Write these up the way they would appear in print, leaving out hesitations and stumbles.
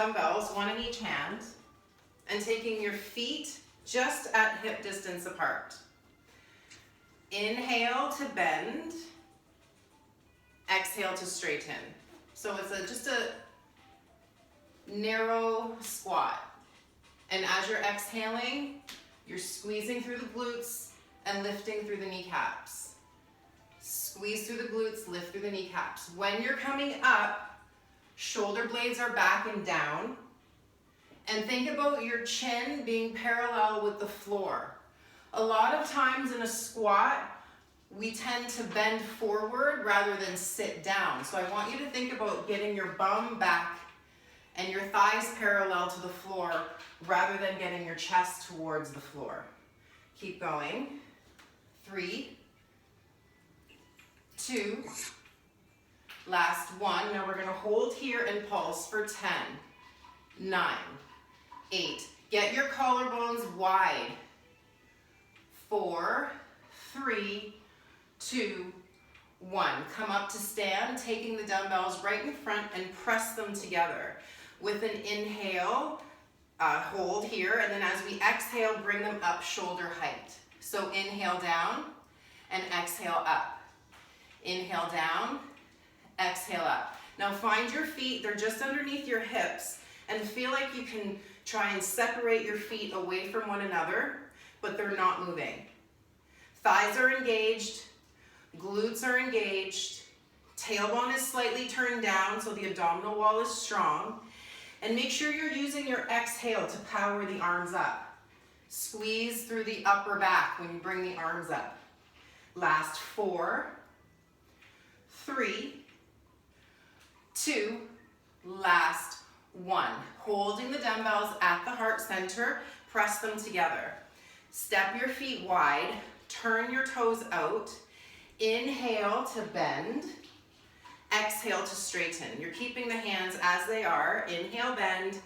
dumbbells, one in each hand, and taking your feet just at hip distance apart. Inhale to bend, exhale to straighten. So it's just a narrow squat. And as you're exhaling, you're squeezing through the glutes and lifting through the kneecaps. Squeeze through the glutes, lift through the kneecaps. When you're coming up, shoulder blades are back and down. And think about your chin being parallel with the floor. A lot of times in a squat, we tend to bend forward rather than sit down. So I want you to think about getting your bum back and your thighs parallel to the floor rather than getting your chest towards the floor. Keep going. 3, 2, last 1. Now we're going to hold here and pulse for 10, 9, 8. Get your collarbones wide. 4, 3, 2, 1. Come up to stand, taking the dumbbells right in front and press them together. With an inhale, hold here, and then as we exhale, bring them up shoulder height. So inhale down and exhale up. Inhale down, exhale up. Now find your feet, they're just underneath your hips, and feel like you can try and separate your feet away from one another, but they're not moving. Thighs are engaged, glutes are engaged, tailbone is slightly turned down so the abdominal wall is strong, and make sure you're using your exhale to power the arms up. Squeeze through the upper back when you bring the arms up. Last 4, 3, 2, last 1. Holding the dumbbells at the heart center, press them together. Step your feet wide, turn your toes out, inhale to bend, exhale to straighten. You're keeping the hands as they are. Inhale, bend,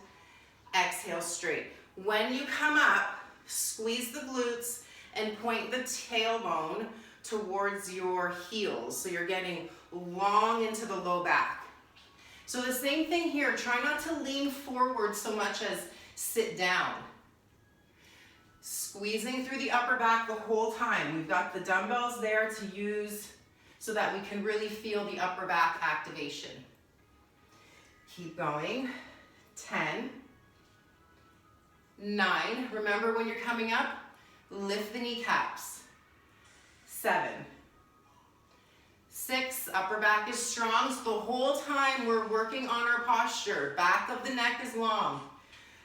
exhale, straight. When you come up, squeeze the glutes and point the tailbone towards your heels. So you're getting long into the low back. So the same thing here, try not to lean forward so much as sit down. Squeezing through the upper back the whole time. We've got the dumbbells there to use so that we can really feel the upper back activation. Keep going. 10, 9. Remember when you're coming up, lift the kneecaps. 7, 6, upper back is strong, so the whole time we're working on our posture. Back of the neck is long.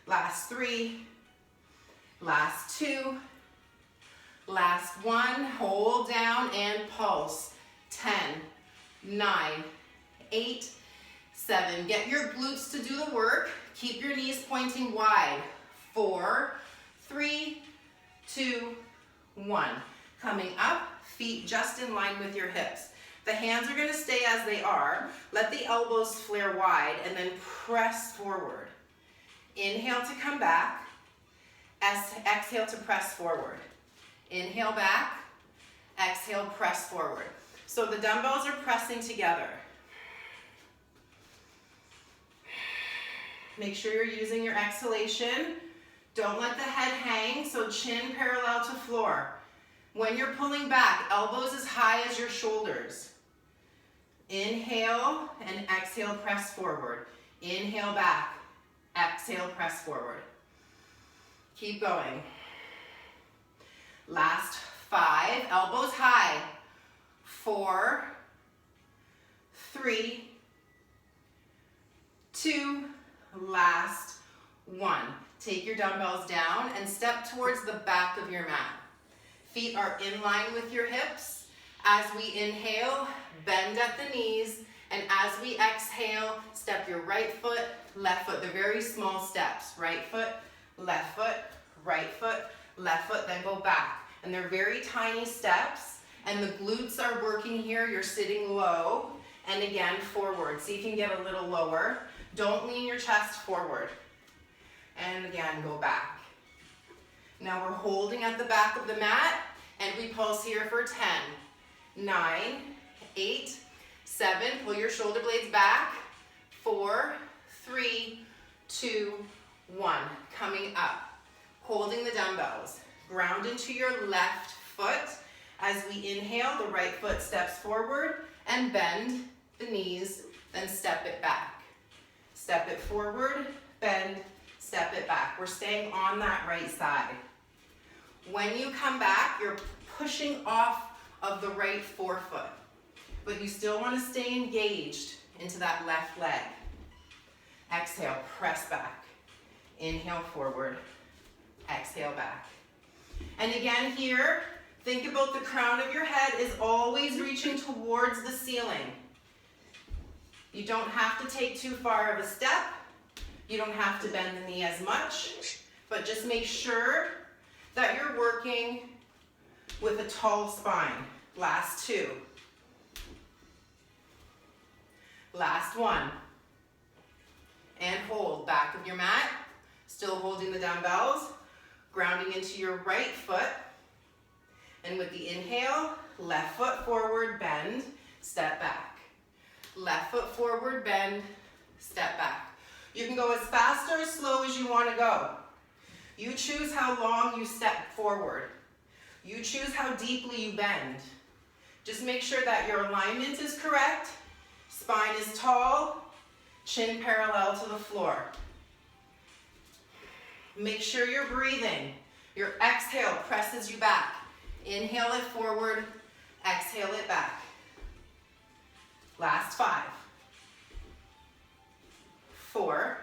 Last 3, last 2, last 1, hold down and pulse. 10, 9, 8, 7. Get your glutes to do the work. Keep your knees pointing wide. 4, 3, 2, 1. Coming up, feet just in line with your hips. The hands are going to stay as they are. Let the elbows flare wide and then press forward. Inhale to come back. Exhale to press forward. Inhale back. Exhale, press forward. So the dumbbells are pressing together. Make sure you're using your exhalation. Don't let the head hang, so chin parallel to floor. When you're pulling back, elbows as high as your shoulders. Inhale and exhale, press forward. Inhale back, exhale, press forward. Keep going. Last 5, elbows high. 4, 3, 2, last 1. Take your dumbbells down and step towards the back of your mat. Feet are in line with your hips. As we inhale, bend at the knees, and as we exhale, step your right foot, left foot. They're very small steps. Right foot, left foot, right foot, left foot, then go back. And they're very tiny steps. And the glutes are working here. You're sitting low. And again, forward. See if you can get a little lower. Don't lean your chest forward. And again, go back. Now we're holding at the back of the mat. And we pulse here for 10, 9, 8, 7. Pull your shoulder blades back. 4, 3, 2, 1. Coming up, holding the dumbbells. Ground into your left foot. As we inhale, the right foot steps forward and bend the knees, then step it back. Step it forward, bend, step it back. We're staying on that right side. When you come back, you're pushing off of the right forefoot, but you still want to stay engaged into that left leg. Exhale, press back. Inhale forward, exhale back. And again here, think about the crown of your head is always reaching towards the ceiling. You don't have to take too far of a step. You don't have to bend the knee as much, but just make sure that you're working with a tall spine. Last 2. Last 1. And hold, back of your mat, still holding the dumbbells, grounding into your right foot. And with the inhale, left foot forward, bend, step back. Left foot forward, bend, step back. You can go as fast or as slow as you want to go. You choose how long you step forward. You choose how deeply you bend. Just make sure that your alignment is correct, spine is tall, chin parallel to the floor. Make sure you're breathing. Your exhale presses you back. Inhale it forward, exhale it back. Last 5. 4,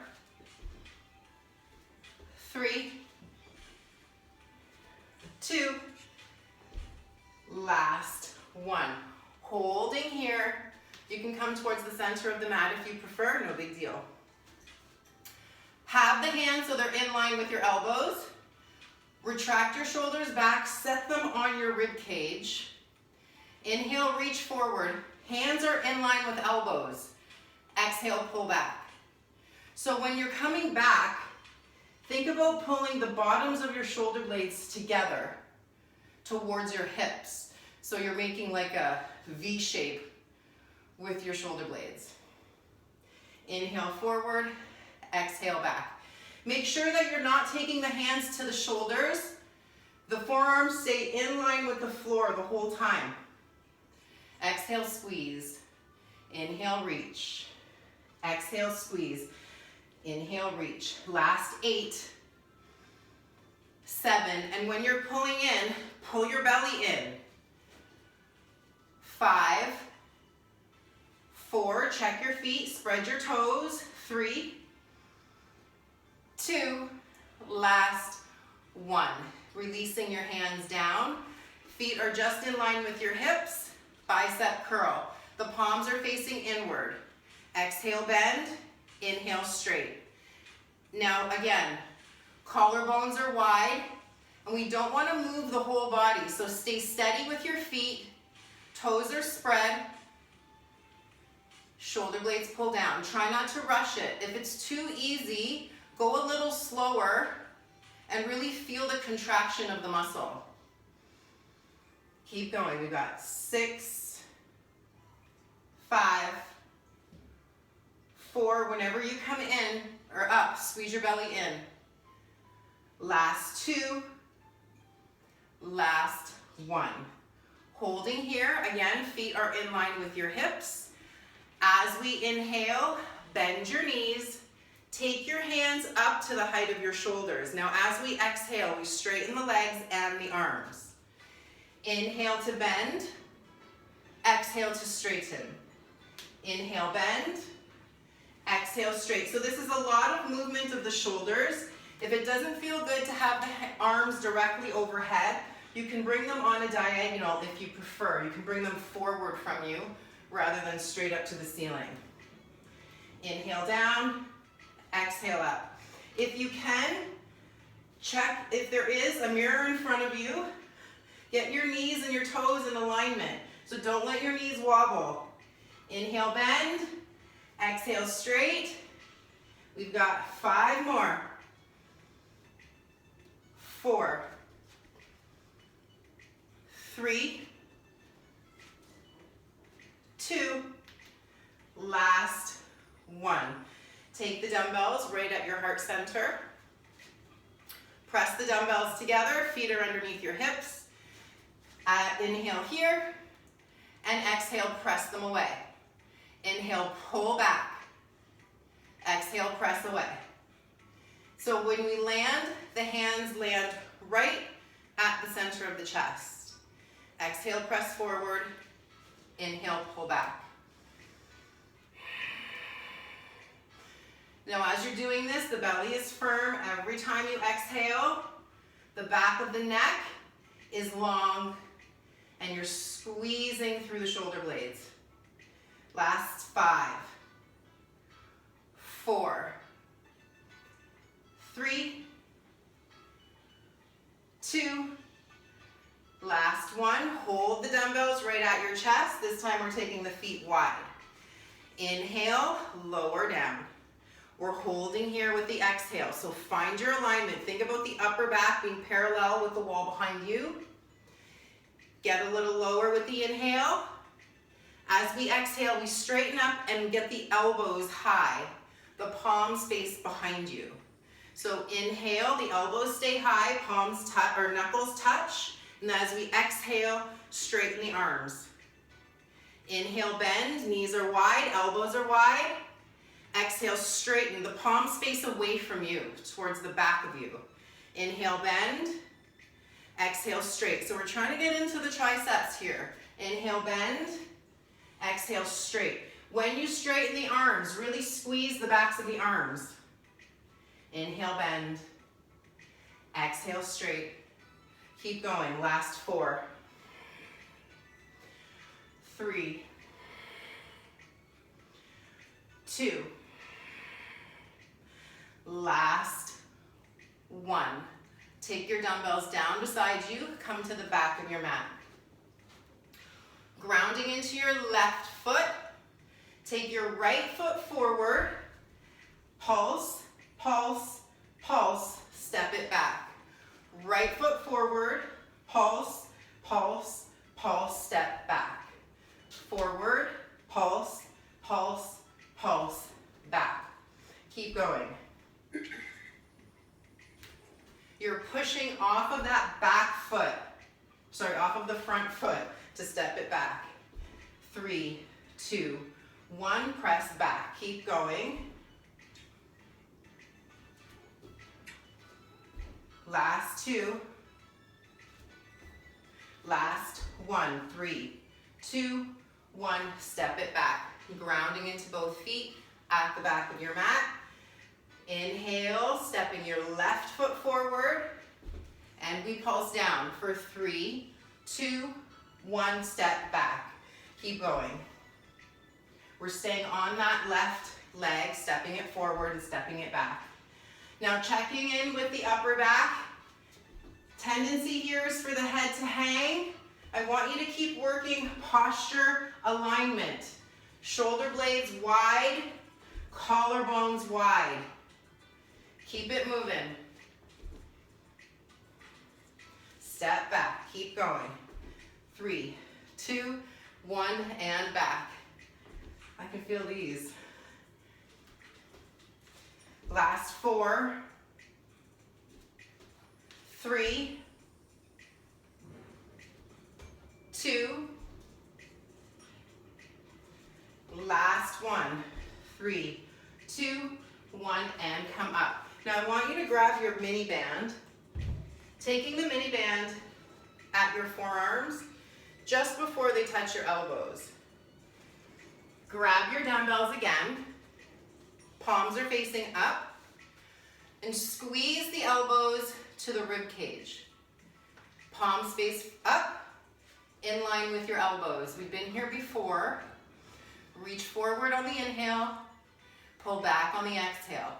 3, 2, last 1. Holding here. You can come towards the center of the mat if you prefer, no big deal. Have the hands so they're in line with your elbows. Retract your shoulders back, set them on your rib cage. Inhale, reach forward. Hands are in line with elbows. Exhale, pull back. So when you're coming back, think about pulling the bottoms of your shoulder blades together towards your hips. So you're making like a V shape with your shoulder blades. Inhale forward, exhale back. Make sure that you're not taking the hands to the shoulders. The forearms stay in line with the floor the whole time. Exhale, squeeze. Inhale, reach. Exhale, squeeze. Inhale, reach. Last 8, 7, and when you're pulling in, pull your belly in. 5, 4, check your feet, spread your toes. 3, 2, last 1. Releasing your hands down. Feet are just in line with your hips. Bicep curl. The palms are facing inward. Exhale, bend. Inhale, straight. Now again, collarbones are wide, and we don't want to move the whole body, so stay steady with your feet. Toes are spread. Shoulder blades pull down. Try not to rush it. If it's too easy, go a little slower and really feel the contraction of the muscle. Keep going. We've got 6, 5, 4. Whenever you come in or up, squeeze your belly in. Last 2, last 1. Holding here, again, feet are in line with your hips. As we inhale, bend your knees. Take your hands up to the height of your shoulders. Now as we exhale, we straighten the legs and the arms. Inhale to bend. Exhale to straighten. Inhale, bend. Exhale, straight. So this is a lot of movement of the shoulders. If it doesn't feel good to have the arms directly overhead, you can bring them on a diagonal if you prefer. You can bring them forward from you rather than straight up to the ceiling. Inhale down, exhale up. If you can, check if there is a mirror in front of you. Get your knees and your toes in alignment. So don't let your knees wobble. Inhale, bend. Exhale, straight. We've got 5 more. 4, 3, 2, last 1. Take the dumbbells right at your heart center. Press the dumbbells together, feet are underneath your hips. Inhale here, and exhale, press them away. Inhale, pull back. Exhale, press away. So when we land, the hands land right at the center of the chest. Exhale, press forward. Inhale, pull back. Now as you're doing this, the belly is firm. Every time you exhale, the back of the neck is long and you're squeezing through the shoulder blades. Last 5, 4, 3, 2, last one. Hold the dumbbells right at your chest. This time we're taking the feet wide. Inhale, lower down. We're holding here with the exhale. So find your alignment. Think about the upper back being parallel with the wall behind you. Get a little lower with the inhale. As we exhale, we straighten up and get the elbows high. The palms face behind you. So inhale, the elbows stay high, palms touch or knuckles touch. And as we exhale, straighten the arms. Inhale, bend, knees are wide, elbows are wide. Exhale, straighten, the palms face away from you, towards the back of you. Inhale, bend. Exhale, straight. So we're trying to get into the triceps here. Inhale, bend. Exhale, straight. When you straighten the arms, really squeeze the backs of the arms. Inhale, bend. Exhale, straight. Keep going. Last 4, 3, 2, last 1. Take your dumbbells down beside you. Come to the back of your mat. Grounding into your left foot. Take your right foot forward. Pulse, pulse, pulse. Step it back. Right foot forward. Pulse, pulse, pulse. Step back. Forward, pulse, pulse, pulse. Back. Keep going. You're pushing off of that back foot. Sorry, off of the front foot to step it back. 3, 2, 1. Press back. Keep going. Last 2. Last 1. 3, 2, 1. Step it back. Grounding into both feet at the back of your mat. Inhale, stepping your left foot forward, and we pulse down for 3, 2, 1, step back. Keep going. We're staying on that left leg, stepping it forward and stepping it back. Now checking in with the upper back. Tendency here is for the head to hang. I want you to keep working posture alignment. Shoulder blades wide, collarbones wide. Keep it moving. Step back, keep going. 3, 2, 1, and back. I can feel these. Last 4, 3, 2, last 1, 3, 2, 1, and come up. Now I want you to grab your mini band, taking the mini band at your forearms just before they touch your elbows. Grab your dumbbells again, palms are facing up, and squeeze the elbows to the rib cage. Palms face up, in line with your elbows. We've been here before. Reach forward on the inhale, pull back on the exhale.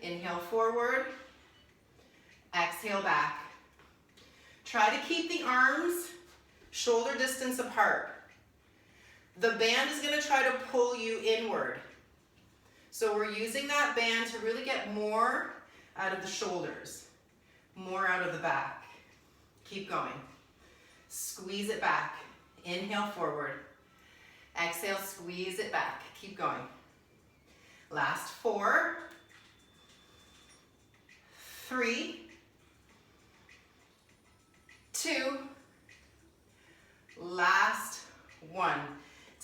Inhale forward, exhale back. Try to keep the arms shoulder distance apart. The band is going to try to pull you inward. So we're using that band to really get more out of the shoulders, more out of the back. Keep going. Squeeze it back. Inhale forward. Exhale, squeeze it back. Keep going. Last 4, 3, 2, last 1.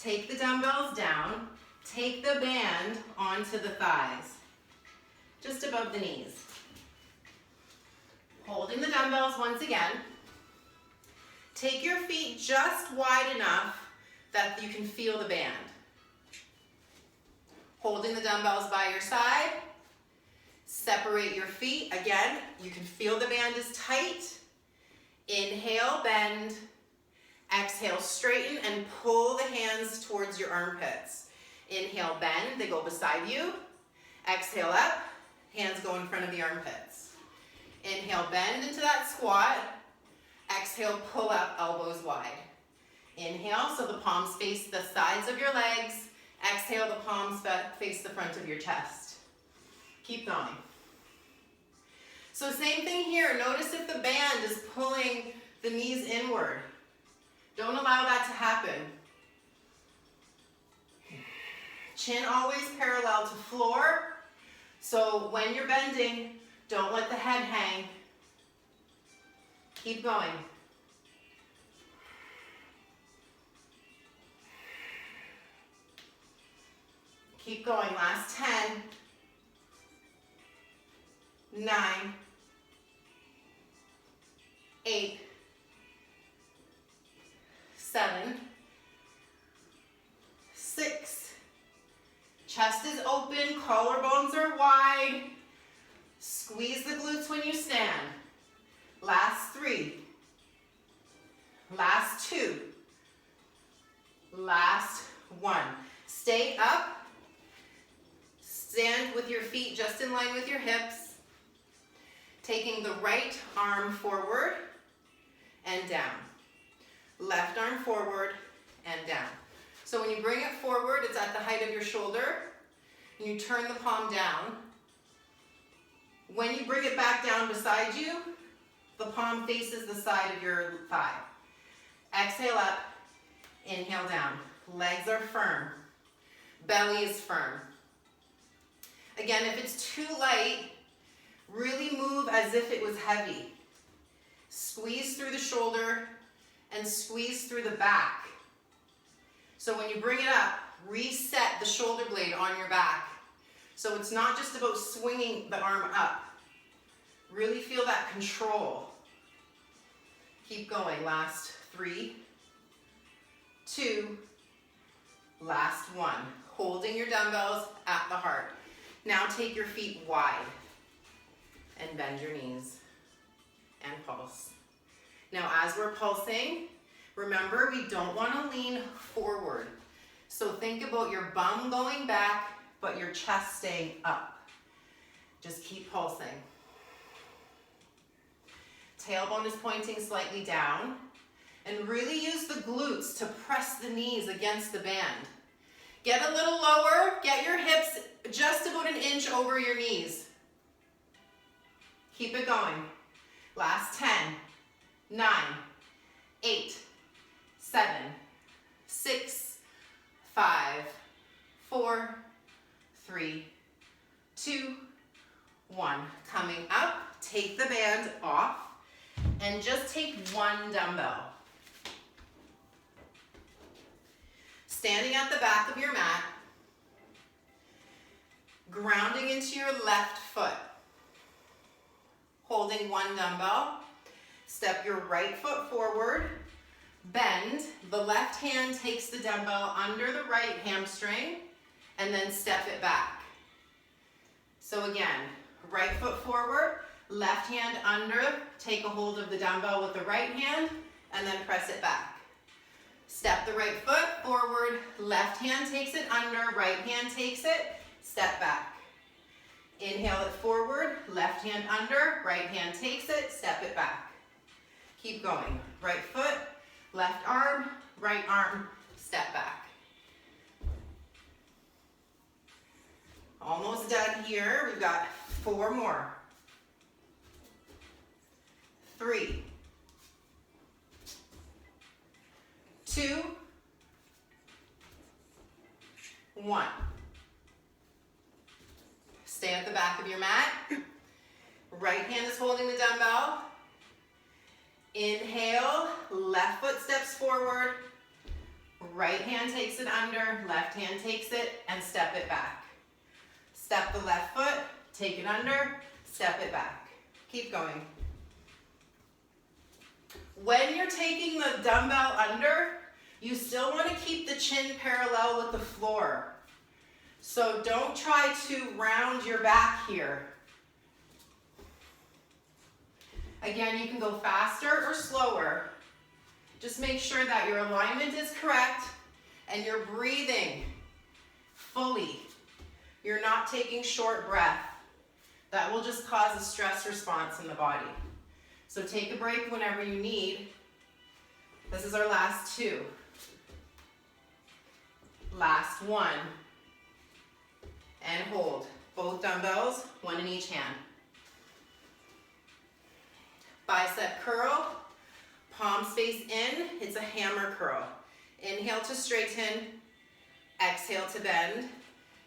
Take the dumbbells down, take the band onto the thighs, just above the knees. Holding the dumbbells once again. Take your feet just wide enough that you can feel the band. Holding the dumbbells by your side. Separate your feet. Again, you can feel the band is tight. Inhale, bend. Exhale, straighten and pull the hands towards your armpits. Inhale, bend. They go beside you. Exhale up. Hands go in front of the armpits. Inhale, bend into that squat. Exhale, pull up, elbows wide. Inhale, so the palms face the sides of your legs. Exhale, the palms face the front of your chest. Keep going. So same thing here. Notice if the band is pulling the knees inward. Don't allow that to happen. Chin always parallel to floor. So when you're bending, don't let the head hang. Keep going. Keep going. Last 10, 9, 8, 7, 6. Chest is open, collarbones are wide. Squeeze the glutes when you stand. Last 3. Last 2. Last 1. Stay up. Stand with your feet just in line with your hips. Taking the right arm forward and down. Left arm forward and down. So when you bring it forward, it's at the height of your shoulder. And you turn the palm down. When you bring it back down beside you, the palm faces the side of your thigh. Exhale up, inhale down. Legs are firm. Belly is firm. Again, if it's too light, really move as if it was heavy. Squeeze through the shoulder and squeeze through the back. So when you bring it up, reset the shoulder blade on your back. So it's not just about swinging the arm up. Really feel that control. Keep going. Last 3, 2, last 1. Holding your dumbbells at the heart. Now take your feet wide and bend your knees and pulse. Now as we're pulsing, remember we don't want to lean forward. So think about your bum going back, but your chest staying up. Just keep pulsing. Tailbone is pointing slightly down. And really use the glutes to press the knees against the band. Get a little lower. Get your hips just about an inch over your knees. Keep it going. Last 10, 9, 8, 7, 6, 5, 4, 3, 2, 1. Coming up, take the band off and just take one dumbbell. Standing at the back of your mat, grounding into your left foot. Holding one dumbbell, step your right foot forward, bend, the left hand takes the dumbbell under the right hamstring, and then step it back. So again, right foot forward, left hand under, take a hold of the dumbbell with the right hand, and then press it back. Step the right foot forward, left hand takes it under, right hand takes it, step back. Inhale it forward, left hand under, right hand takes it, step it back. Keep going. Right foot, left arm, step back. Almost done here. We've got 4 more. 3, 2, 1. Stay at the back of your mat. Right hand is holding the dumbbell. Inhale, left foot steps forward. Right hand takes it under, left hand takes it, and step it back. Step the left foot, take it under, step it back. Keep going. When you're taking the dumbbell under, you still want to keep the chin parallel with the floor. So don't try to round your back here. Again, you can go faster or slower. Just make sure that your alignment is correct and you're breathing fully. You're not taking short breath. That will just cause a stress response in the body. So take a break whenever you need. This is our last two. Last one. And hold. Both dumbbells, one in each hand. Bicep curl, palms face in. It's a hammer curl. Inhale to straighten, exhale to bend,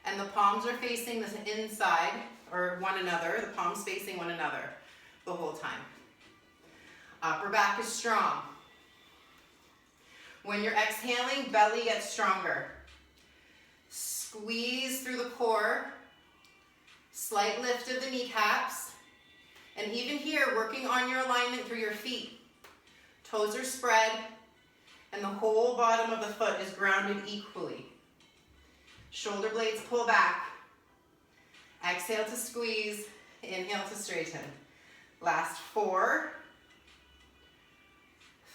and the palms are facing the inside or one another, the palms facing one another the whole time. Upper back is strong. When you're exhaling, belly gets stronger. Squeeze through the core, slight lift of the kneecaps, and even here, working on your alignment through your feet. Toes are spread, and the whole bottom of the foot is grounded equally. Shoulder blades pull back. Exhale to squeeze, inhale to straighten. Last 4,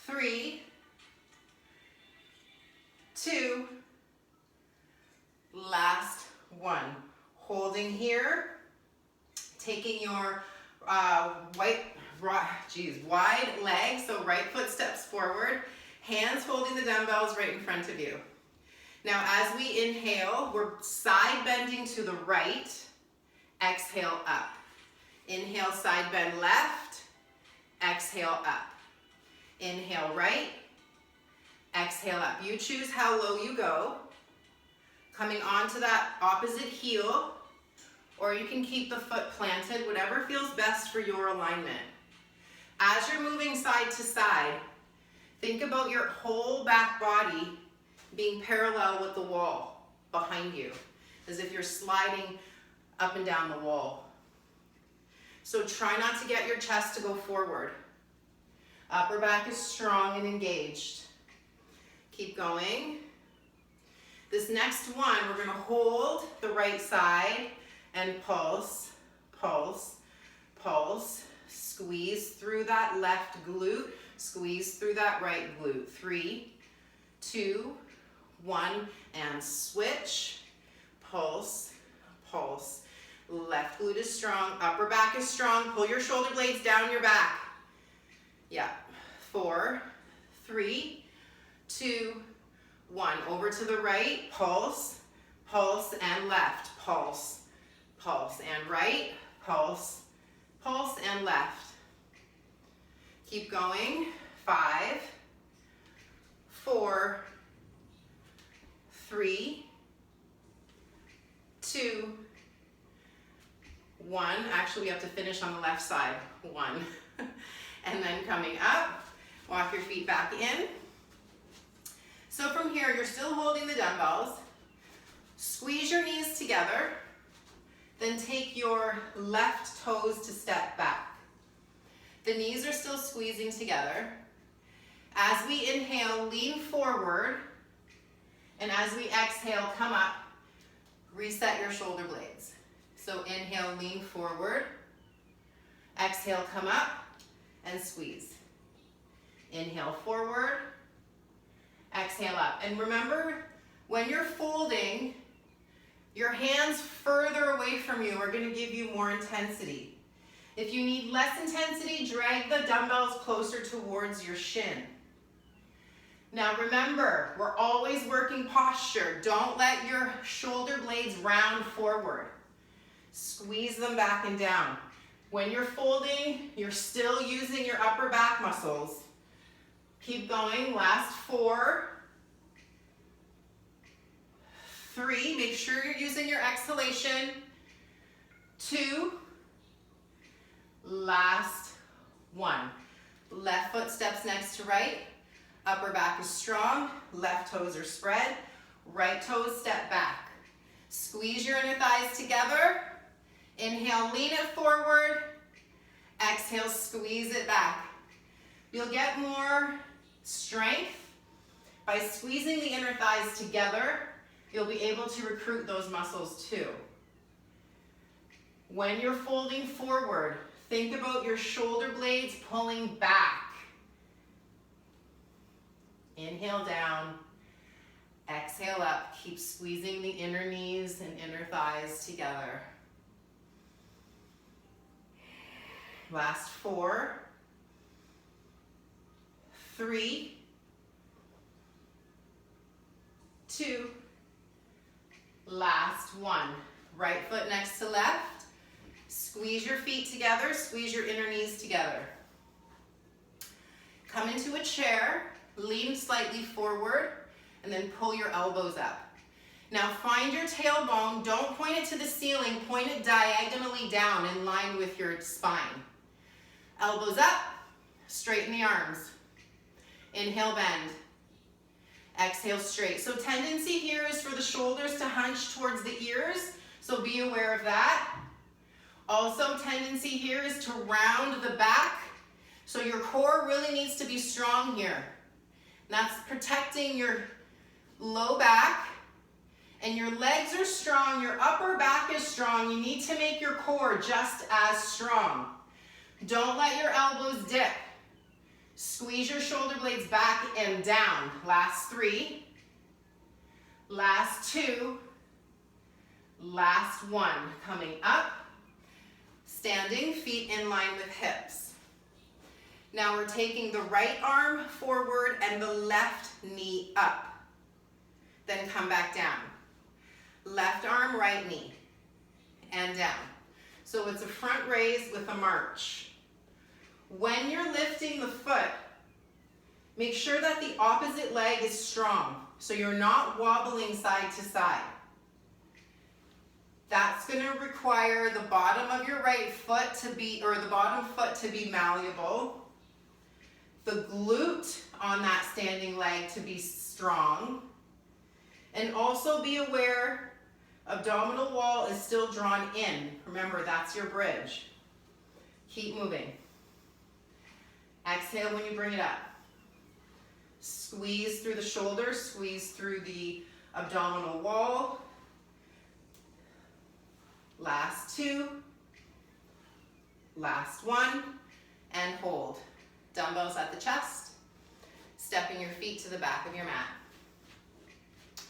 3, 2, last 1. Holding here, taking your wide leg, so right foot steps forward, hands holding the dumbbells right in front of you. Now as we inhale, we're side bending to the right, exhale up. Inhale, side bend left, exhale up. Inhale right, exhale up. You choose how low you go. Coming onto that opposite heel, or you can keep the foot planted, whatever feels best for your alignment. As you're moving side to side, think about your whole back body being parallel with the wall behind you, as if you're sliding up and down the wall. So try not to get your chest to go forward. Upper back is strong and engaged. Keep going. This next one, we're going to hold the right side and pulse, pulse, pulse. Squeeze through that left glute, squeeze through that right glute. 3, 2, 1, and switch. Pulse, pulse. Left glute is strong, upper back is strong. Pull your shoulder blades down your back. Yeah. 4, 3, 2, 1. Over to the right, pulse, pulse, and left. Pulse, pulse, and right, pulse, pulse, and left. Keep going. 5, 4, 3, 2, 1. Actually, we have to finish on the left side. 1. And then coming up, walk your feet back in. So from here, you're still holding the dumbbells. Squeeze your knees together. Then take your left toes to step back. The knees are still squeezing together. As we inhale, lean forward. And as we exhale, come up. Reset your shoulder blades. So inhale, lean forward. Exhale, come up and squeeze. Inhale forward. Exhale up. And remember, when you're folding, your hands further away from you are going to give you more intensity. If you need less intensity, drag the dumbbells closer towards your shin. Now remember, we're always working posture. Don't let your shoulder blades round forward. Squeeze them back and down. When you're folding, you're still using your upper back muscles. Keep going. Last 4, 3. Make sure you're using your exhalation. 2, last 1. Left foot steps next to right, upper back is strong, left toes are spread, right toes step back. Squeeze your inner thighs together, inhale, lean it forward, exhale, squeeze it back. You'll get more strength by squeezing the inner thighs together. You'll be able to recruit those muscles too. When you're folding forward, think about your shoulder blades pulling back. Inhale down, exhale up. Keep squeezing the inner knees and inner thighs together. Last 4, 3, 2, last 1. Right foot next to left. Squeeze your feet together, squeeze your inner knees together. Come into a chair, lean slightly forward, and then pull your elbows up. Now find your tailbone, don't point it to the ceiling, point it diagonally down in line with your spine. Elbows up, straighten the arms. Inhale, bend. Exhale, straight. So tendency here is for the shoulders to hunch towards the ears, so be aware of that. Also, tendency here is to round the back, so your core really needs to be strong here. That's protecting your low back, and your legs are strong, your upper back is strong. You need to make your core just as strong. Don't let your elbows dip. Squeeze your shoulder blades back and down. Last 3, last 2, last 1. Coming up. Standing, feet in line with hips. Now we're taking the right arm forward and the left knee up. Then come back down. Left arm, right knee, and down. So it's a front raise with a march. When you're lifting the foot, make sure that the opposite leg is strong, so you're not wobbling side to side. That's going to require the bottom of your right foot to be, or the bottom foot to be malleable, the glute on that standing leg to be strong, and also be aware abdominal wall is still drawn in. Remember, that's your bridge. Keep moving. Exhale when you bring it up. Squeeze through the shoulders, squeeze through the abdominal wall. Last 2, last 1, and hold. Dumbbells at the chest, stepping your feet to the back of your mat.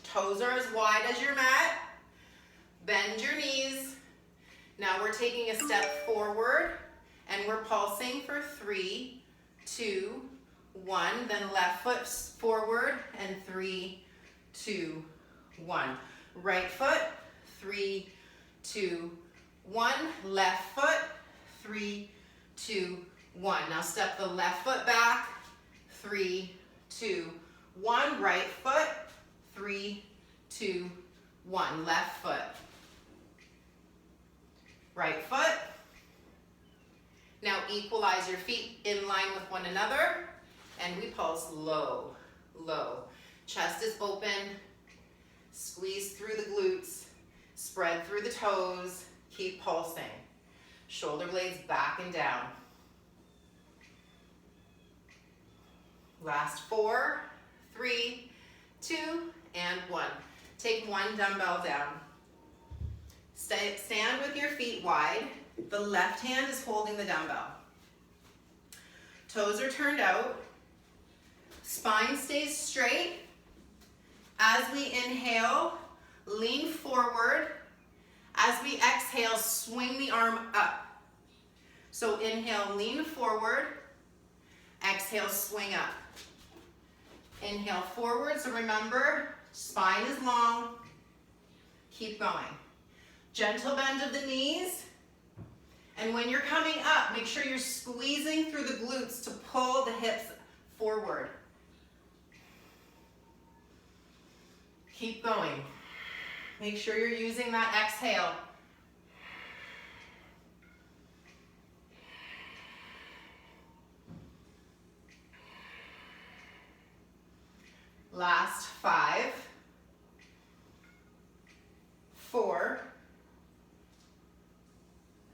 Toes are as wide as your mat. Bend your knees. Now we're taking a step forward, and we're pulsing for 3, 2, 1. Then left foot forward, and 3, 2, 1. Right foot, 3, 2, 1. Left foot, 3, 2, 1. Now step the left foot back, 3, 2, 1. Right foot, 3, 2, 1. Left foot. Right foot. Now equalize your feet in line with one another, and we pulse low, low. Chest is open, squeeze through the glutes, spread through the toes, keep pulsing. Shoulder blades back and down. Last 4, 3, 2, and 1. Take one dumbbell down. Stand with your feet wide. The left hand is holding the dumbbell. Toes are turned out. Spine stays straight. As we inhale, lean forward. As we exhale, swing the arm up. So inhale, lean forward. Exhale, swing up. Inhale forward, so remember, spine is long. Keep going. Gentle bend of the knees. And when you're coming up, make sure you're squeezing through the glutes to pull the hips forward. Keep going. Make sure you're using that exhale. Last 5, 4,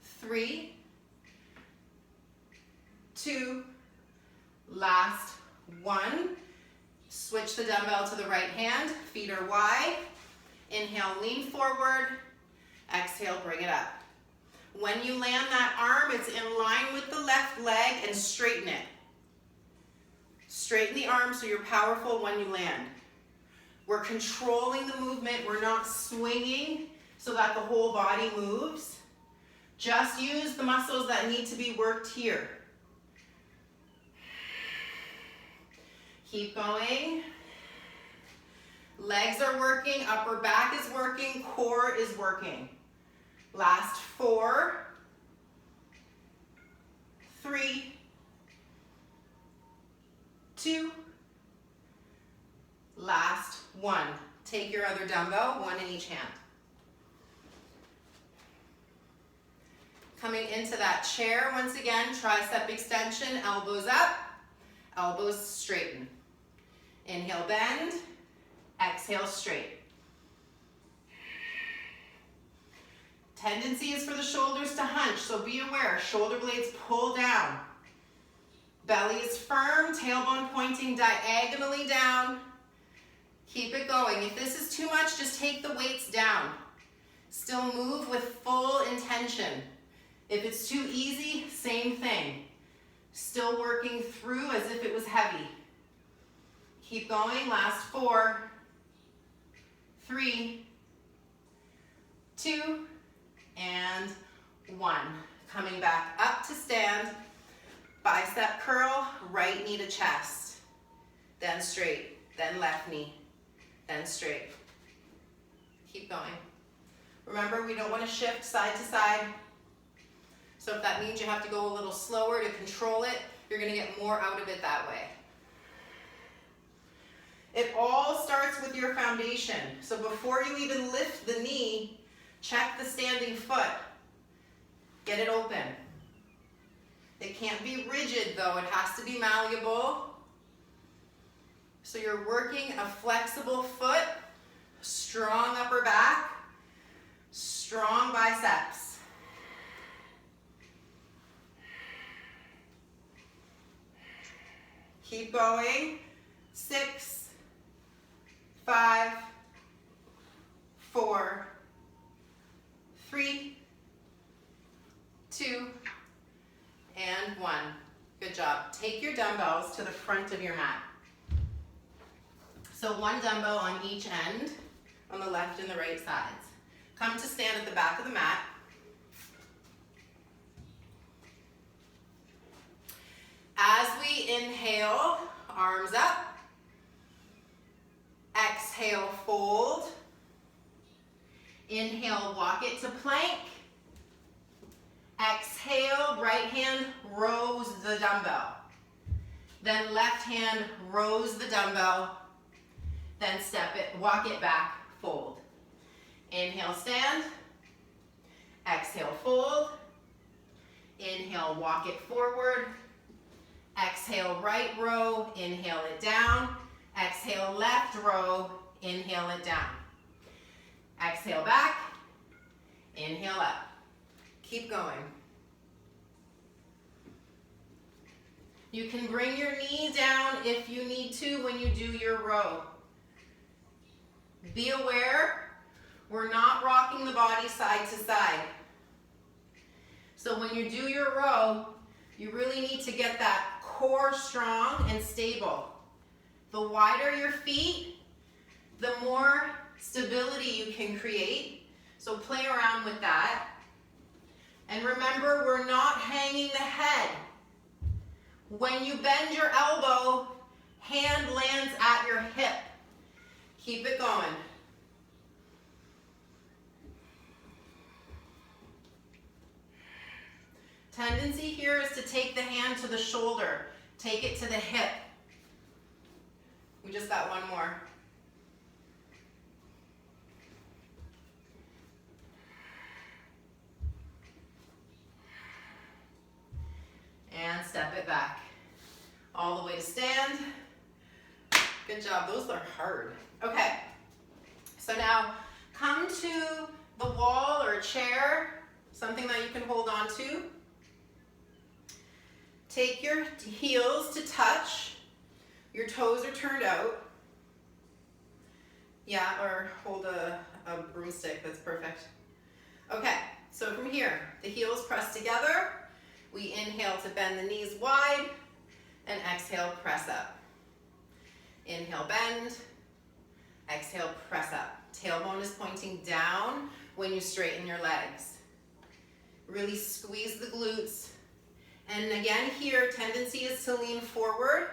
3, 2, last 1. Switch the dumbbell to the right hand, feet are wide. Inhale, lean forward. Exhale, bring it up. When you land that arm, it's in line with the left leg, and straighten it. Straighten the arm so you're powerful when you land. We're controlling the movement. We're not swinging so that the whole body moves. Just use the muscles that need to be worked here. Keep going. Legs are working, upper back is working, core is working. Last 4, 3, 2, last 1. Take your other dumbbell, 1 in each hand. Coming into that chair, once again, tricep extension, elbows up, elbows straighten. Inhale, bend, exhale, straight. Tendency is for the shoulders to hunch, so be aware. Shoulder blades pull down. Belly is firm, tailbone pointing diagonally down. Keep it going. If this is too much, just take the weights down. Still move with full intention. If it's too easy, same thing. Still working through as if it was heavy. Keep going. Last 4, 3, 2, and 1. Coming back up to stand. Bicep curl, right knee to chest. Then straight, then left knee, then straight. Keep going. Remember, we don't want to shift side to side. So if that means you have to go a little slower to control it, you're going to get more out of it that way. It all starts with your foundation. So before you even lift the knee, check the standing foot. Get it open. It can't be rigid though, it has to be malleable. So you're working a flexible foot, strong upper back, strong biceps. Keep going. 6, 5, 4, 3, 2, and 1. Good job. Take your dumbbells to the front of your mat. So 1 dumbbell on each end, on the left and the right sides. Come to stand at the back of the mat. As we inhale, arms up. Exhale, fold. Inhale, walk it to plank. Exhale, right hand rows the dumbbell. Then left hand rows the dumbbell. Then step it, walk it back, fold. Inhale, stand. Exhale, fold. Inhale, walk it forward. Exhale, right row, inhale it down. Exhale, left row, inhale it down. Exhale back, inhale up. Keep going. You can bring your knee down if you need to when you do your row. Be aware, we're not rocking the body side to side. So when you do your row, you really need to get that core strong and stable. The wider your feet, the more stability you can create. So play around with that. And remember, we're not hanging the head. When you bend your elbow, hand lands at your hip. Keep it going. Tendency here is to take the hand to the shoulder. Take it to the hip. We just got 1 more. And step it back. All the way to stand. Good Good job. Those are hard. Okay. So now come to the wall or a chair, something that you can hold on to. Take your heels to touch. Your toes are turned out. Yeah, or hold a broomstick. That's perfect. Okay, so from here, the heels press together. We inhale to bend the knees wide, and exhale, press up. Inhale, bend. Exhale, press up. Tailbone is pointing down when you straighten your legs. Really squeeze the glutes. And again here, tendency is to lean forward.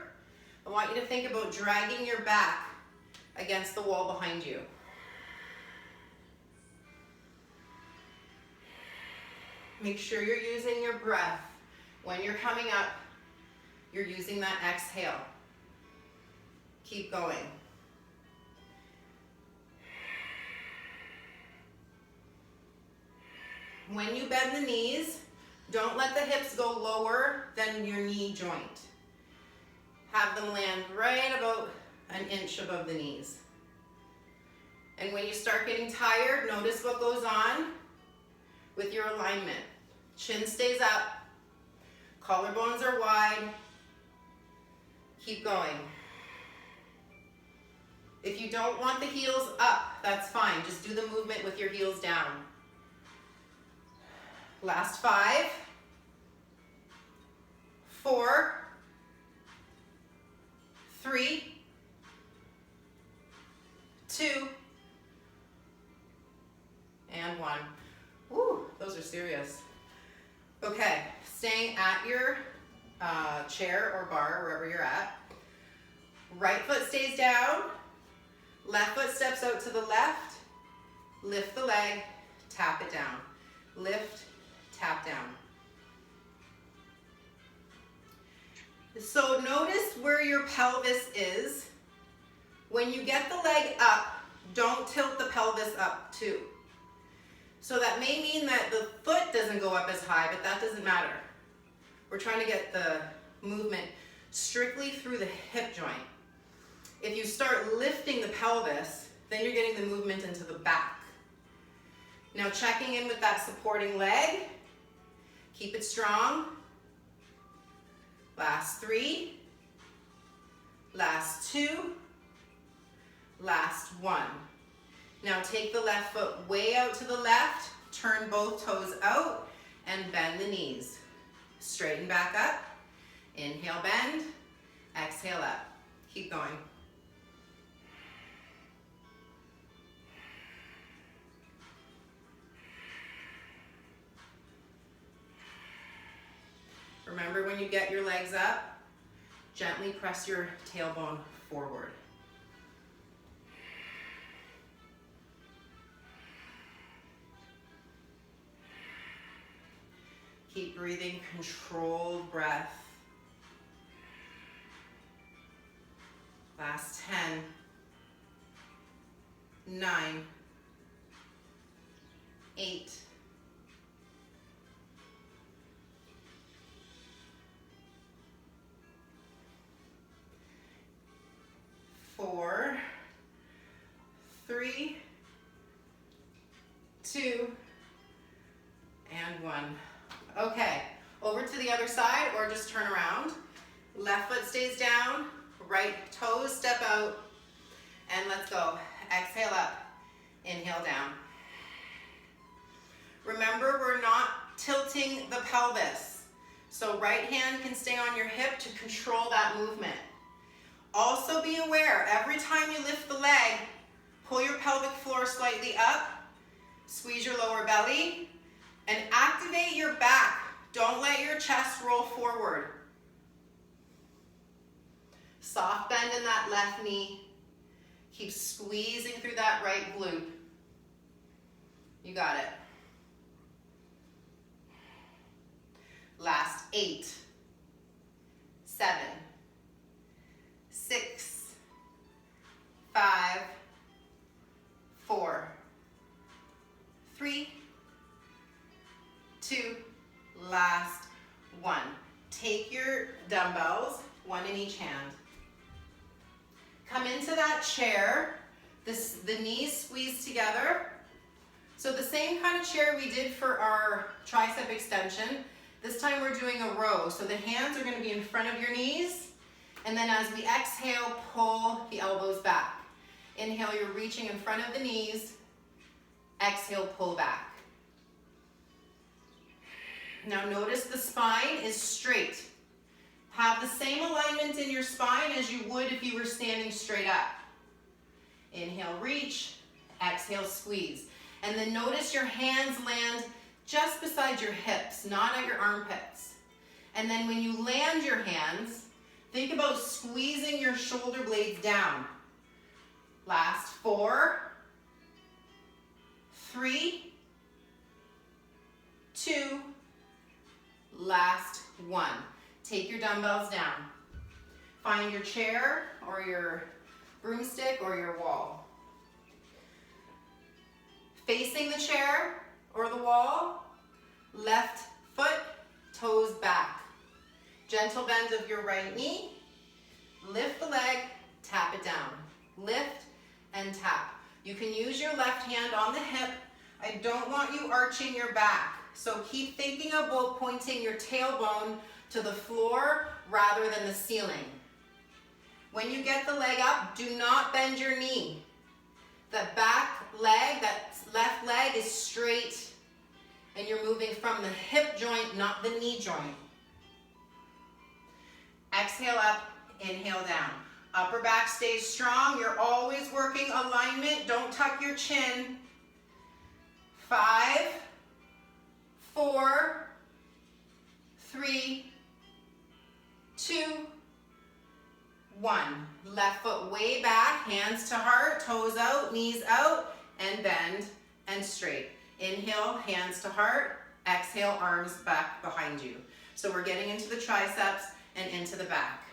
I want you to think about dragging your back against the wall behind you. Make sure you're using your breath. When you're coming up, you're using that exhale. Keep going. When you bend the knees, don't let the hips go lower than your knee joint. Have them land right about an inch above the knees. And when you start getting tired, notice what goes on with your alignment. Chin stays up, collarbones are wide. Keep going. If you don't want the heels up, that's fine. Just do the movement with your heels down. Last 5, 4, 3, 2, and 1. Woo, those are serious. Okay, staying at your chair or bar, wherever you're at. Right foot stays down, left foot steps out to the left, lift the leg, tap it down. Lift, tap down. So notice where your pelvis is. When you get the leg up, don't tilt the pelvis up too. So that may mean that the foot doesn't go up as high, but that doesn't matter. We're trying to get the movement strictly through the hip joint. If you start lifting the pelvis, then you're getting the movement into the back. Now checking in with that supporting leg. Keep it strong. Last 3. Last 2. Last 1. Now take the left foot way out to the left, turn both toes out, and bend the knees. Straighten back up. Inhale, bend. Exhale up. Keep going. Remember, when you get your legs up, gently press your tailbone forward. Keep breathing, controlled breath. Last 10, 9, 8, 4, 3, 2, and 1. Okay, over to the other side or just turn around. Left foot stays down, right toes step out, and let's go. Exhale up, inhale down. Remember, we're not tilting the pelvis. So right hand can stay on your hip to control that movement. Also be aware, every time you lift the leg, pull your pelvic floor slightly up, squeeze your lower belly, and activate your back. Don't let your chest roll forward. Soft bend in that left knee. Keep squeezing through that right glute. You got it. Last 8, 7, 6, 5, 4, 3, 2, last 1. Take your dumbbells, one in each hand. Come into that chair. The knees squeeze together. So the same kind of chair we did for our tricep extension. This time we're doing a row. So the hands are going to be in front of your knees. And then as we exhale, pull the elbows back. Inhale, you're reaching in front of the knees. Exhale, pull back. Now notice the spine is straight. Have the same alignment in your spine as you would if you were standing straight up. Inhale, reach. Exhale, squeeze. And then notice your hands land just beside your hips, not at your armpits. And then when you land your hands, think about squeezing your shoulder blades down. Last 4, 3, 2, last 1. Take your dumbbells down. Find your chair or your broomstick or your wall. Facing the chair or the wall, left foot, toes back. Gentle bend of your right knee. Lift the leg, tap it down. Lift and tap. You can use your left hand on the hip. I don't want you arching your back. So keep thinking about pointing your tailbone to the floor rather than the ceiling. When you get the leg up, do not bend your knee. The back leg, that left leg is straight, and you're moving from the hip joint, not the knee joint. Exhale up, inhale down. Upper back stays strong. You're always working alignment. Don't tuck your chin. 5, 4, 3, 2, 1. Left foot way back, hands to heart, toes out, knees out, and bend and straight. Inhale, hands to heart. Exhale, arms back behind you. So we're getting into the triceps and into the back.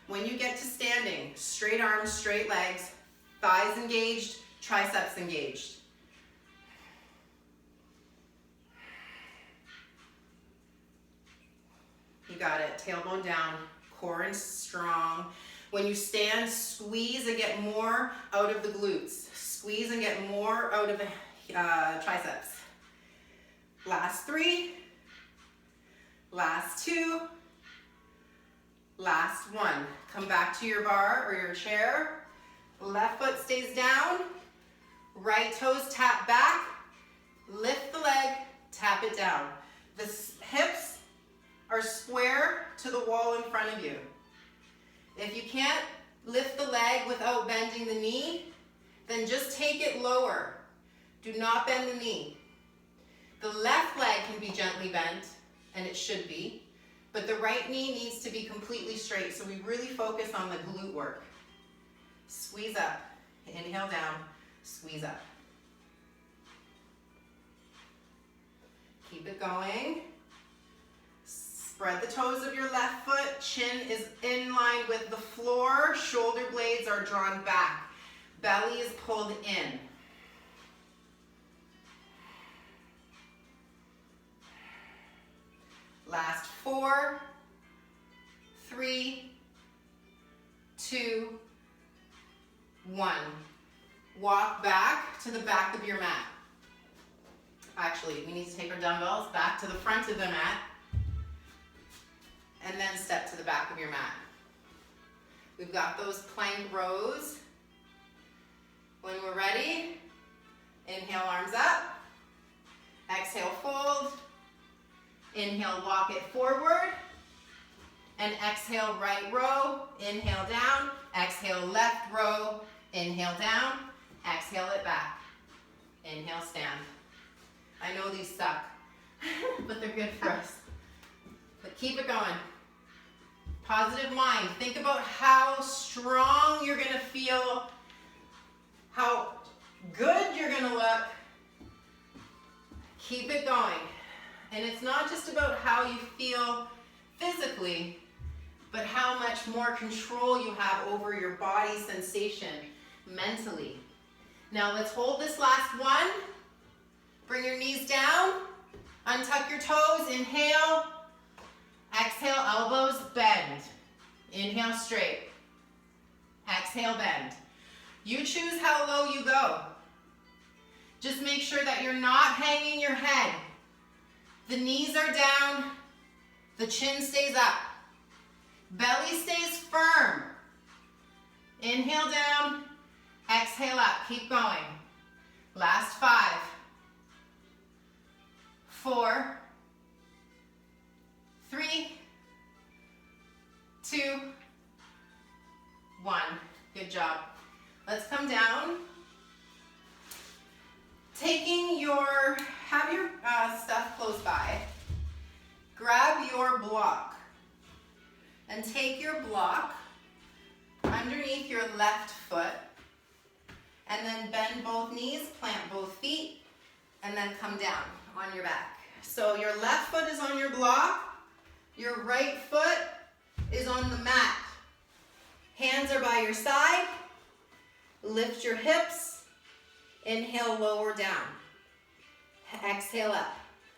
When you get to standing, straight arms, straight legs, thighs engaged, triceps engaged. You got it. Tailbone down, core is strong. When you stand, squeeze and get more out of the glutes. Squeeze and get more out of the triceps. Last 3. Last 2. Last 1. Come back to your bar or your chair. Left foot stays down. Right toes tap back. Lift the leg, tap it down. The hips are square to the wall in front of you. If you can't lift the leg without bending the knee, then just take it lower. Do not bend the knee. The left leg can be gently bent, and it should be, but the right knee needs to be completely straight, so we really focus on the glute work. Squeeze up, inhale down, squeeze up. Keep it going. Spread the toes of your left foot, chin is in line with the floor, shoulder blades are drawn back, belly is pulled in. Last 4, 3, 2, 1. Walk back to the back of your mat. Actually, we need to take our dumbbells back to the front of the mat and then step to the back of your mat. We've got those plank rows. When we're ready, inhale, arms up. Exhale, fold. Inhale, walk it forward. And exhale, right row. Inhale, down. Exhale, left row. Inhale, down. Exhale it back. Inhale, stand. I know these suck, but they're good for us. But keep it going. Positive mind. Think about how strong you're gonna feel, how good you're gonna look. Keep it going. And it's not just about how you feel physically, but how much more control you have over your body sensation mentally. Now let's hold this last one. Bring your knees down. Untuck your toes. Inhale. Exhale, elbows bend. Inhale, straight. Exhale, bend. You choose how low you go. Just make sure that you're not hanging your head. The knees are down, the chin stays up. Belly stays firm. Inhale down, exhale up. Keep going. Last 5, 4, 3, 2, 1. Good job. Let's come down. Have your stuff close by. Grab your block and take your block underneath your left foot and then bend both knees, plant both feet, and then come down on your back. So your left foot is on your block, your right foot is on the mat. Hands are by your side. Lift your hips. Inhale, lower down. Exhale up.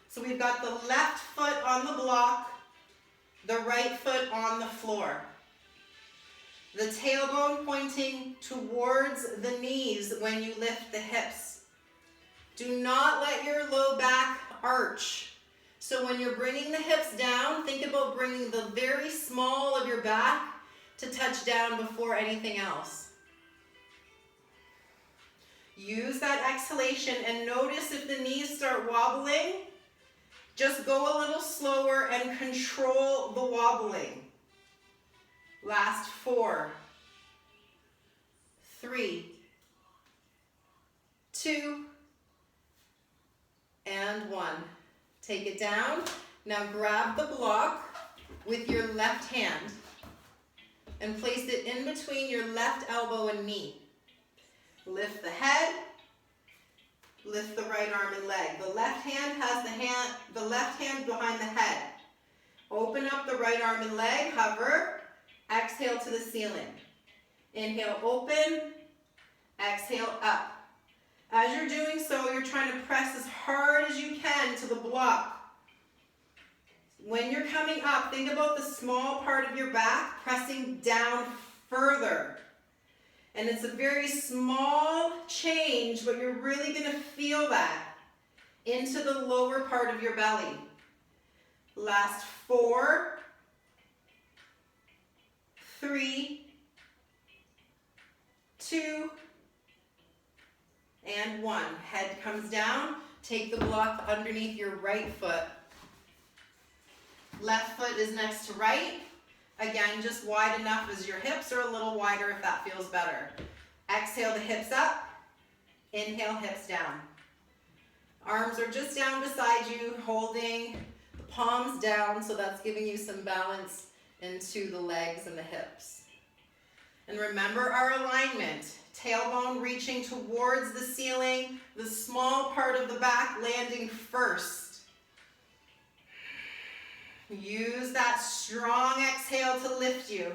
So we've got the left foot on the block, the right foot on the floor. The tailbone pointing towards the knees when you lift the hips. Do not let your low back arch. So when you're bringing the hips down, think about bringing the very small of your back to touch down before anything else. Use that exhalation and notice if the knees start wobbling, just go a little slower and control the wobbling. Last 4, 3, 2, and 1. Take it down. Now grab the block with your left hand and place it in between your left elbow and knee. Lift the head, lift the right arm and leg. The left hand has the left hand behind the head. Open up the right arm and leg, hover, exhale to the ceiling. Inhale, open, exhale, up. As you're doing so, you're trying to press as hard as you can to the block. When you're coming up, think about the small part of your back pressing down further. And it's a very small change, but you're really going to feel that into the lower part of your belly. Last 4, 3, 2, and 1. Head comes down. Take the block underneath your right foot. Left foot is next to right. Again, just wide enough as your hips, or a little wider if that feels better. Exhale the hips up. Inhale, hips down. Arms are just down beside you, holding the palms down, so that's giving you some balance into the legs and the hips. And remember our alignment. Tailbone reaching towards the ceiling, the small part of the back landing first. Use that strong exhale to lift you.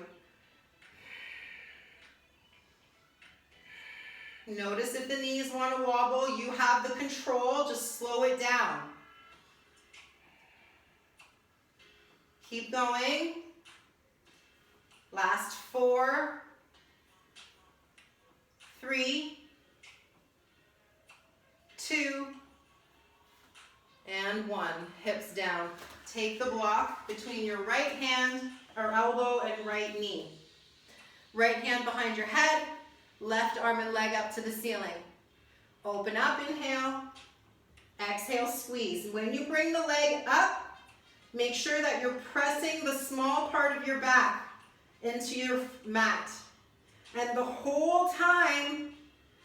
Notice if the knees want to wobble, you have the control, just slow it down. Keep going. Last 4, 3, 2, and 1. Hips down. Take the block between your right hand or elbow and right knee. Right hand behind your head, left arm and leg up to the ceiling. Open up, inhale. Exhale, squeeze. When you bring the leg up, make sure that you're pressing the small part of your back into your mat. And the whole time,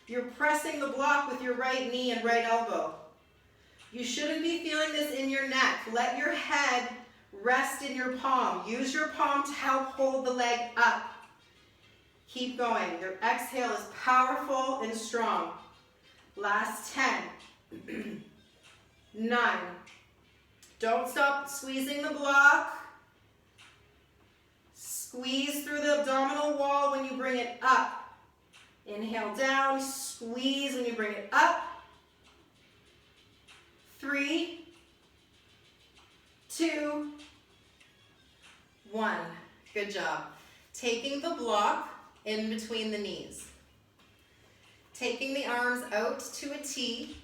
you're pressing the block with your right knee and right elbow. You shouldn't be feeling this in your neck. Let your head rest in your palm. Use your palm to help hold the leg up. Keep going. Your exhale is powerful and strong. Last 10, 9. Don't stop squeezing the block. Squeeze through the abdominal wall when you bring it up. Inhale down, squeeze when you bring it up. 3, 2, 1. Good job. Taking the block in between the knees. Taking the arms out to a T.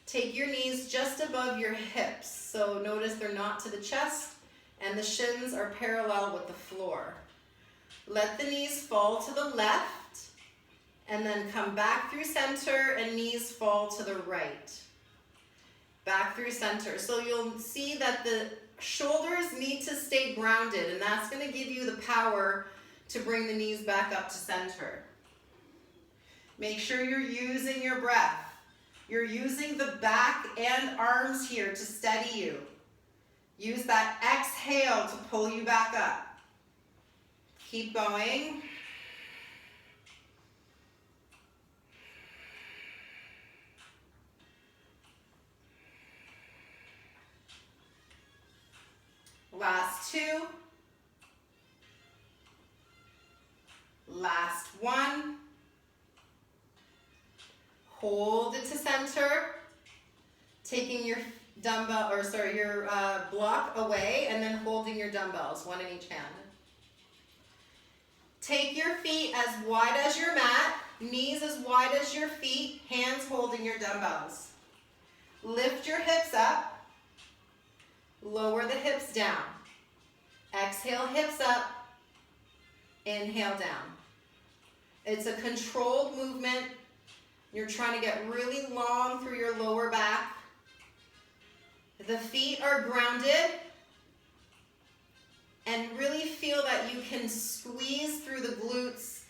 Take your knees just above your hips. So notice they're not to the chest and the shins are parallel with the floor. Let the knees fall to the left and then come back through center and knees fall to the right. Back through center. So you'll see that the shoulders need to stay grounded, and that's going to give you the power to bring the knees back up to center. Make sure you're using your breath. You're using the back and arms here to steady you. Use that exhale to pull you back up. Keep going. Last two. Last one. Hold it to center. Taking your dumbbell, or sorry, your block away and then holding your dumbbells, one in each hand. Take your feet as wide as your mat, knees as wide as your feet, hands holding your dumbbells. Lift your hips up. Lower the hips down. Exhale, hips up. Inhale down. It's a controlled movement. You're trying to get really long through your lower back. The feet are grounded. And really feel that you can squeeze through the glutes.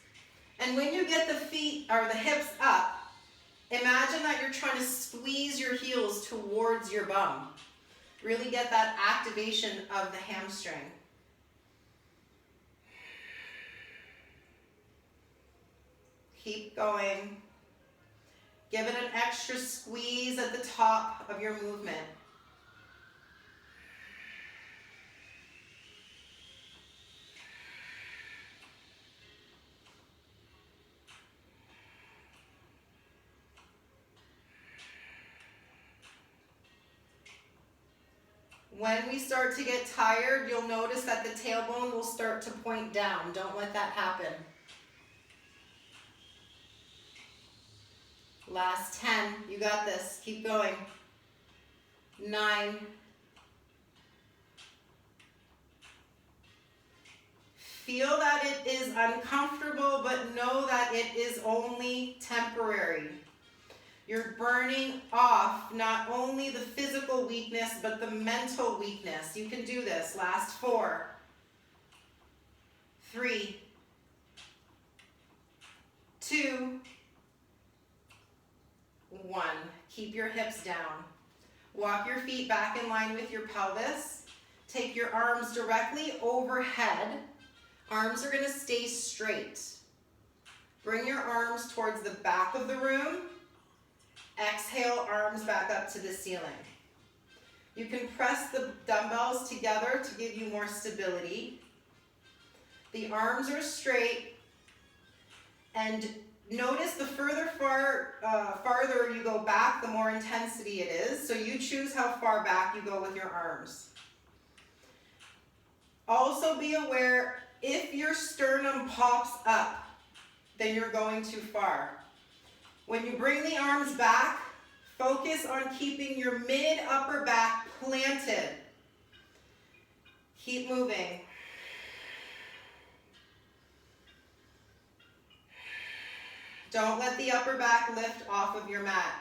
And when you get the feet or the hips up, imagine that you're trying to squeeze your heels towards your bum. Really get that activation of the hamstring. Keep going. Give it an extra squeeze at the top of your movement. When we start to get tired, you'll notice that the tailbone will start to point down. Don't let that happen. Last 10. You got this. Keep going. 9. Feel that it is uncomfortable, but know that it is only temporary. You're burning off not only the physical weakness, but the mental weakness. You can do this. Last 4. 3. 2. 1. Keep your hips down. Walk your feet back in line with your pelvis. Take your arms directly overhead. Arms are going to stay straight. Bring your arms towards the back of the room. Exhale, arms back up to the ceiling. You can press the dumbbells together to give you more stability. The arms are straight. And notice the farther you go back, the more intensity it is. So you choose how far back you go with your arms. Also be aware, if your sternum pops up, then you're going too far. When you bring the arms back, focus on keeping your mid-upper back planted. Keep moving. Don't let the upper back lift off of your mat.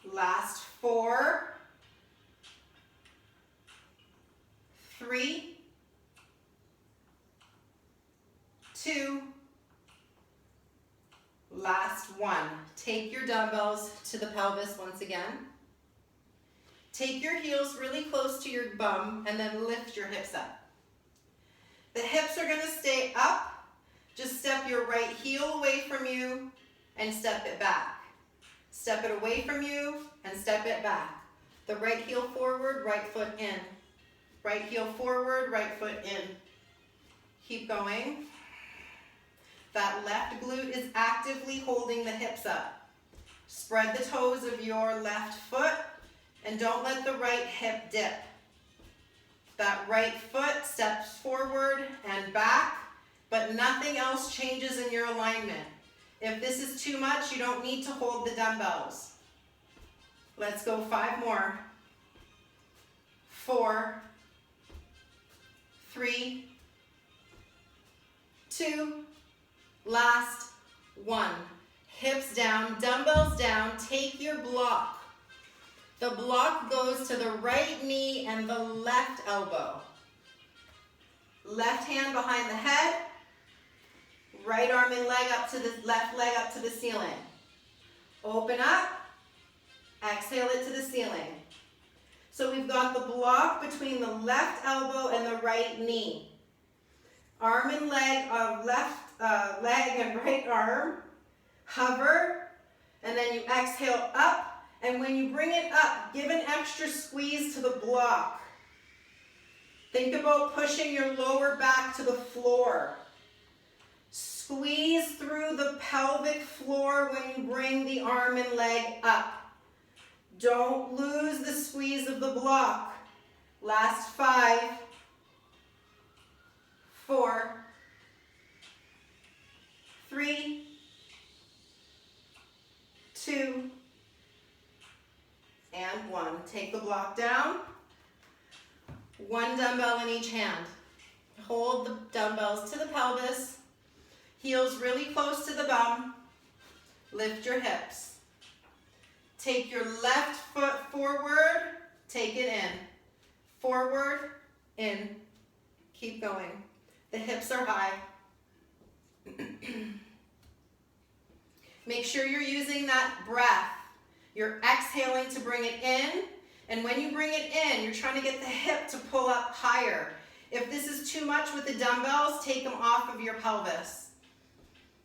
Last 4. 3. 2. Last 1. Take your dumbbells to the pelvis once again. Take your heels really close to your bum and then lift your hips up. The hips are going to stay up. Just step your right heel away from you and step it back. Step it away from you and step it back. The right heel forward, right foot in. Right heel forward, right foot in. Keep going. That left glute is actively holding the hips up. Spread the toes of your left foot and don't let the right hip dip. That right foot steps forward and back, but nothing else changes in your alignment. If this is too much, you don't need to hold the dumbbells. Let's go 5 more. 4, 3, 2, last 1. Hips down, dumbbells down, take your block. The block goes to the right knee and the left elbow. Left hand behind the head, right arm and leg up to the left leg up to the ceiling. Open up, exhale it to the ceiling. So we've got the block between the left elbow and the right knee. Arm and leg of left leg and right arm. Hover, and then you exhale up. And when you bring it up, give an extra squeeze to the block. Think about pushing your lower back to the floor. Squeeze through the pelvic floor when you bring the arm and leg up. Don't lose the squeeze of the block. Last 5, 4, 3, 2, and 1. Take the block down. 1 dumbbell in each hand. Hold the dumbbells to the pelvis. Heels really close to the bum. Lift your hips. Take your left foot forward. Take it in. Forward, in. Keep going. The hips are high. Make sure you're using that breath. You're exhaling to bring it in, and when you bring it in, you're trying to get the hip to pull up higher. If this is too much with the dumbbells, take them off of your pelvis.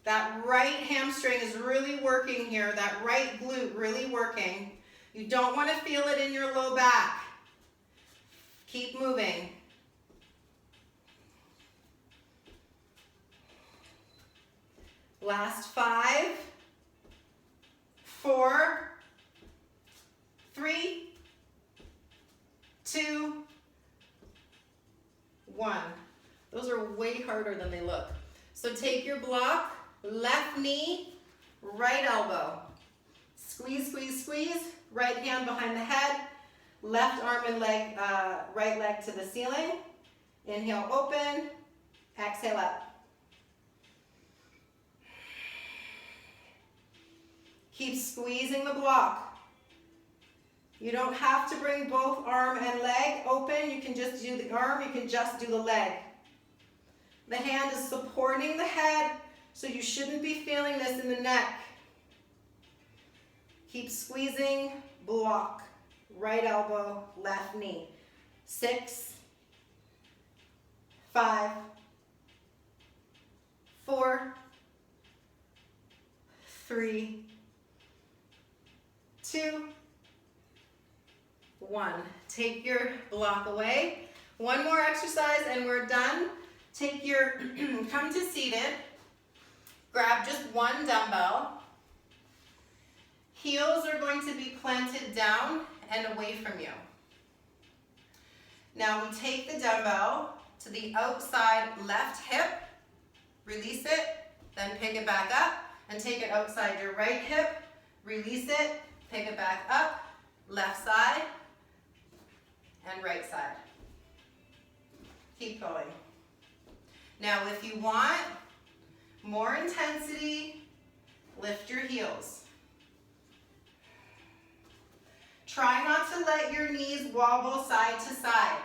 That right hamstring is really working here, that right glute really working. You don't want to feel it in your low back. Keep moving. Last 5, 4, 3, 2, 1. Those are way harder than they look. So take your block, left knee, right elbow. Squeeze, squeeze, squeeze. Right hand behind the head. Left arm and leg, right leg to the ceiling. Inhale, open. Exhale, up. Keep squeezing the block. You don't have to bring both arm and leg open. You can just do the arm, you can just do the leg. The hand is supporting the head, so you shouldn't be feeling this in the neck. Keep squeezing, block. Right elbow, left knee. 6, 5, 4, 3, 2, 1. Take your block away. 1 more exercise and we're done. Take your, come to seated. Grab just 1 dumbbell. Heels are going to be planted down and away from you. Now we take the dumbbell to the outside left hip, release it, then pick it back up, and take it outside your right hip, release it, pick it back up, left side, and right side. Keep going. Now if you want more intensity, lift your heels. Try not to let your knees wobble side to side.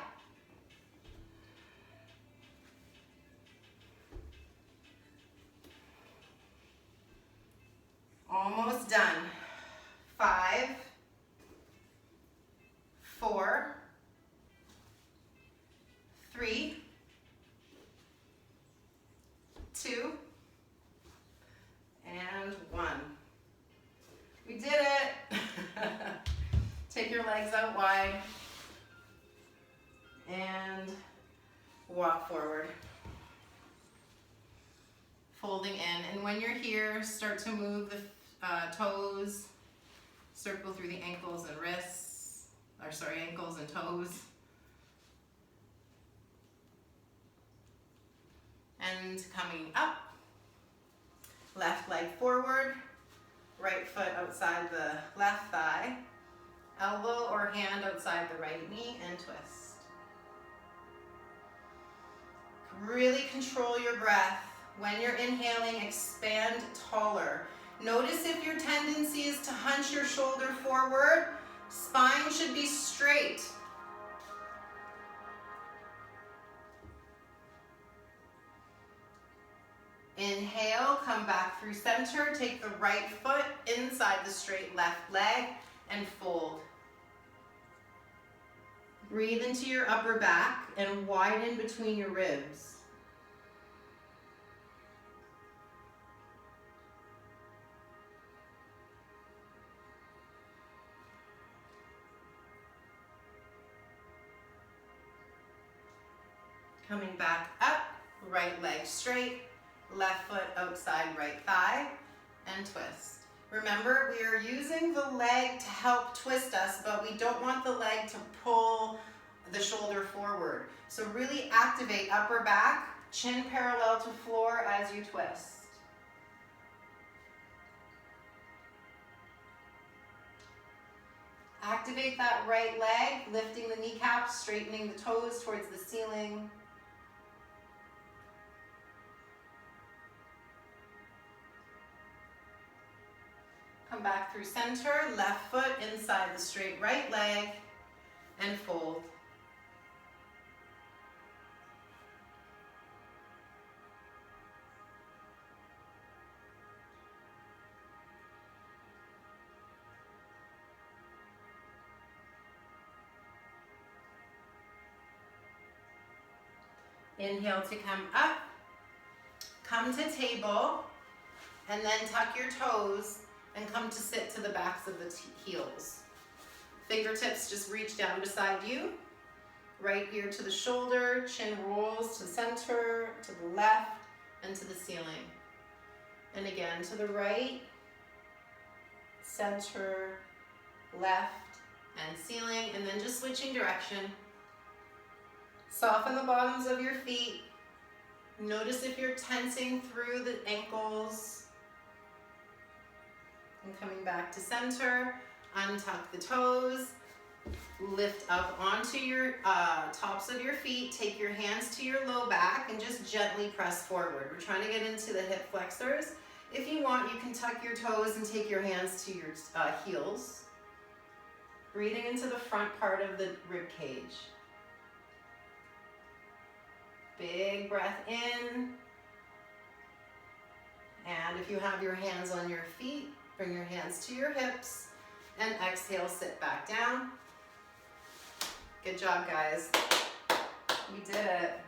Almost done. 5, 4, 3, 2, and 1. We did it. Take your legs out wide and walk forward. folding in. And when you're here, start to move the toes, circle through the ankles and wrists, or sorry, ankles and toes. And coming up, left leg forward, right foot outside the left thigh, elbow or hand outside the right knee, and twist. Really control your breath. When you're inhaling, expand taller. Notice if your tendency is to hunch your shoulder forward, spine should be straight. Inhale, come back through center, take the right foot inside the straight left leg and fold. Breathe into your upper back and widen between your ribs. Coming back up, right leg straight, left foot outside right thigh, and twist. Remember, we are using the leg to help twist us, but we don't want the leg to pull the shoulder forward. So really activate upper back, chin parallel to floor as you twist. Activate that right leg, lifting the kneecaps, straightening the toes towards the ceiling. Come back through center, left foot inside the straight right leg, and fold. Inhale to come up, come to table, and then tuck your toes and come to sit to the backs of the heels. Fingertips just reach down beside you. Right ear to the shoulder, chin rolls to center, to the left, and to the ceiling. And again, to the right, center, left, and ceiling, and then just switching direction. Soften the bottoms of your feet. Notice if you're tensing through the ankles. And coming back to center, untuck the toes, lift up onto your tops of your feet, take your hands to your low back and just gently press forward. We're trying to get into the hip flexors. If you want, you can tuck your toes and take your hands to your heels. Breathing into the front part of the rib cage. Big breath in. And if you have your hands on your feet, bring your hands to your hips and exhale, sit back down. Good job, guys. You did it.